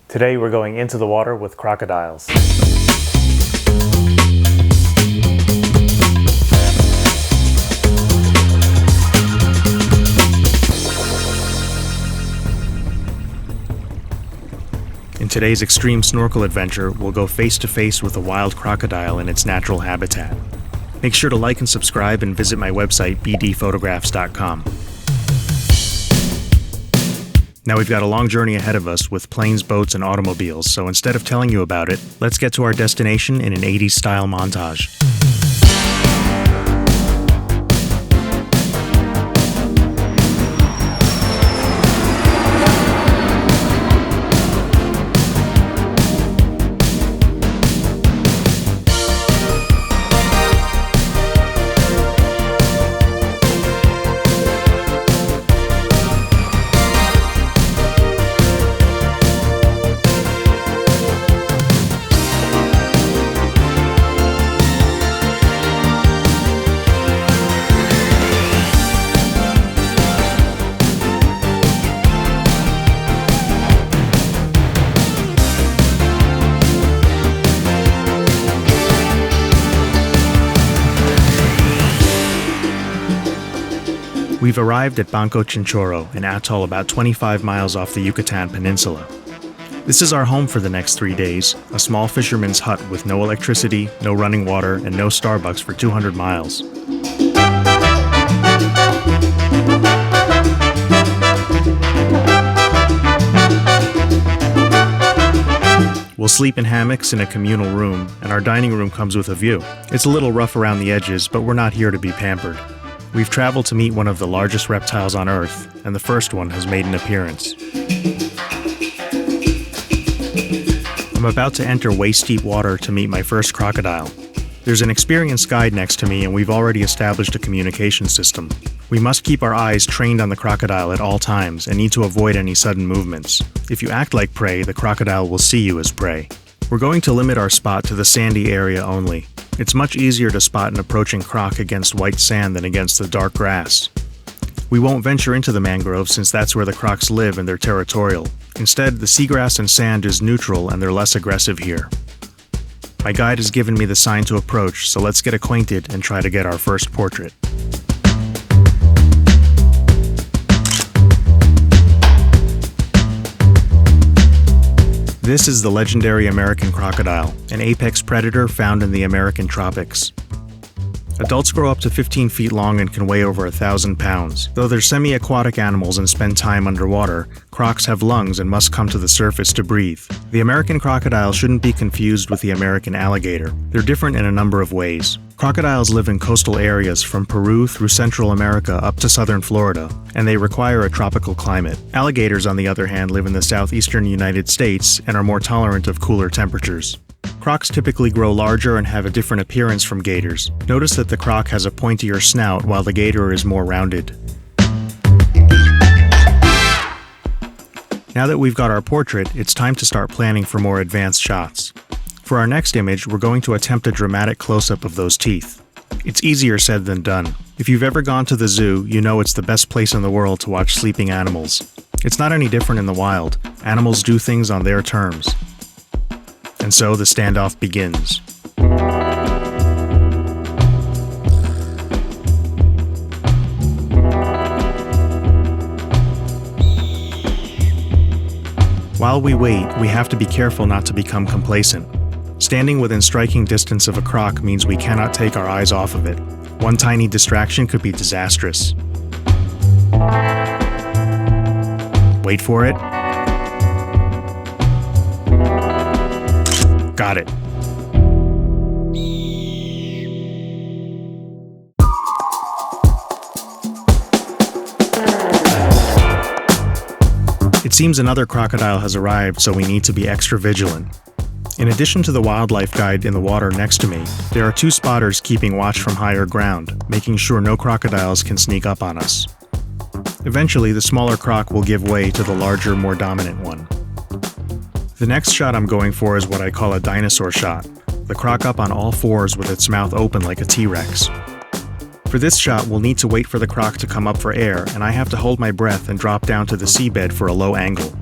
Today we're going into the water with crocodiles. In today's extreme snorkel adventure, we'll go face to face with a wild crocodile in its natural habitat. Make sure to like and subscribe and visit my website, bdphotographs.com. Now we've got a long journey ahead of us with planes, boats, and automobiles, so instead of telling you about it, let's get to our destination in an 80s style montage. We've arrived at Banco Chinchorro, an atoll about 25 miles off the Yucatan peninsula. This is our home for the next 3 days, a small fisherman's hut with no electricity, no running water, and no Starbucks for 200 miles. We'll sleep in hammocks in a communal room, and our dining room comes with a view. It's a little rough around the edges, but we're not here to be pampered. We've traveled to meet one of the largest reptiles on Earth, and the first one has made an appearance. I'm about to enter waist-deep water to meet my first crocodile. There's an experienced guide next to me, and we've already established a communication system. We must keep our eyes trained on the crocodile at all times and need to avoid any sudden movements. If you act like prey, the crocodile will see you as prey. We're going to limit our spot to the sandy area only. It's much easier to spot an approaching croc against white sand than against the dark grass. We won't venture into the mangroves since that's where the crocs live and they're territorial. Instead, the seagrass and sand is neutral and they're less aggressive here. My guide has given me the sign to approach, so let's get acquainted and try to get our first portrait. This is the legendary American crocodile, an apex predator found in the American tropics. Adults grow up to 15 feet long and can weigh over 1,000 pounds. Though they're semi-aquatic animals and spend time underwater, crocs have lungs and must come to the surface to breathe. The American crocodile shouldn't be confused with the American alligator. They're different in a number of ways. Crocodiles live in coastal areas from Peru through Central America up to southern Florida, and they require a tropical climate. Alligators, on the other hand, live in the southeastern United States and are more tolerant of cooler temperatures. Crocs typically grow larger and have a different appearance from gators. Notice that the croc has a pointier snout while the gator is more rounded. Now that we've got our portrait, it's time to start planning for more advanced shots. For our next image, we're going to attempt a dramatic close-up of those teeth. It's easier said than done. If you've ever gone to the zoo, you know it's the best place in the world to watch sleeping animals. It's not any different in the wild. Animals do things on their terms. And so the standoff begins. While we wait, we have to be careful not to become complacent. Standing within striking distance of a croc means we cannot take our eyes off of it. One tiny distraction could be disastrous. Wait for it. Got it. It seems another crocodile has arrived, so we need to be extra vigilant. In addition to the wildlife guide in the water next to me, there are 2 spotters keeping watch from higher ground, making sure no crocodiles can sneak up on us. Eventually, the smaller croc will give way to the larger, more dominant one. The next shot I'm going for is what I call a dinosaur shot, the croc up on all fours with its mouth open like a T-Rex. For this shot, we'll need to wait for the croc to come up for air, and I have to hold my breath and drop down to the seabed for a low angle.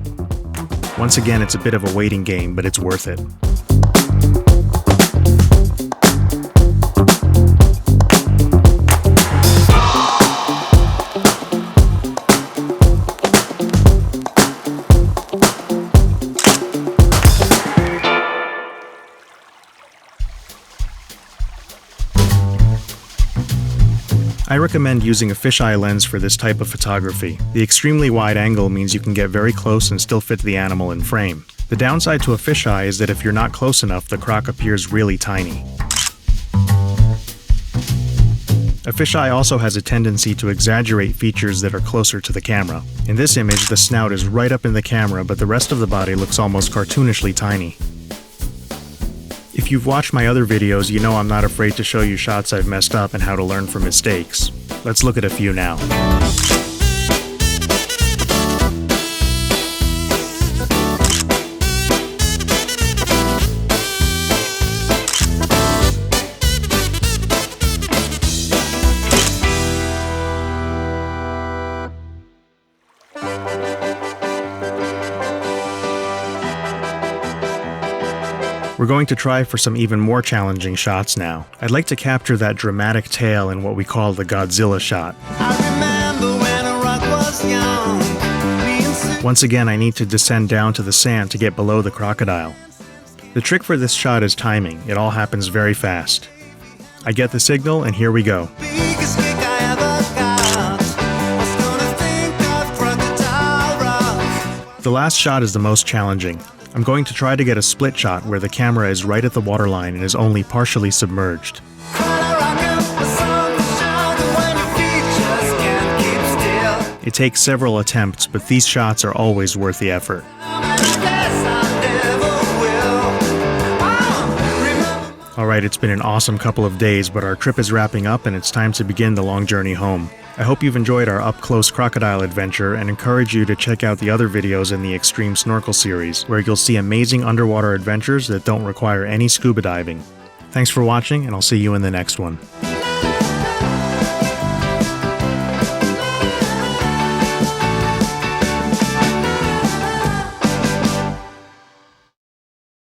Once again, it's a bit of a waiting game, but it's worth it. I recommend using a fisheye lens for this type of photography. The extremely wide angle means you can get very close and still fit the animal in frame. The downside to a fisheye is that if you're not close enough, the croc appears really tiny. A fisheye also has a tendency to exaggerate features that are closer to the camera. In this image, the snout is right up in the camera, but the rest of the body looks almost cartoonishly tiny. If you've watched my other videos, you know I'm not afraid to show you shots I've messed up and how to learn from mistakes. Let's look at a few now. We're going to try for some even more challenging shots now. I'd like to capture that dramatic tail in what we call the Godzilla shot. Once again, I need to descend down to the sand to get below the crocodile. The trick for this shot is timing. It all happens very fast. I get the signal, and here we go. The last shot is the most challenging. I'm going to try to get a split shot where the camera is right at the waterline and is only partially submerged. It takes several attempts, but these shots are always worth the effort. Alright, it's been an awesome couple of days, but our trip is wrapping up and it's time to begin the long journey home. I hope you've enjoyed our up-close crocodile adventure and encourage you to check out the other videos in the Extreme Snorkel Series, where you'll see amazing underwater adventures that don't require any scuba diving. Thanks for watching, and I'll see you in the next one.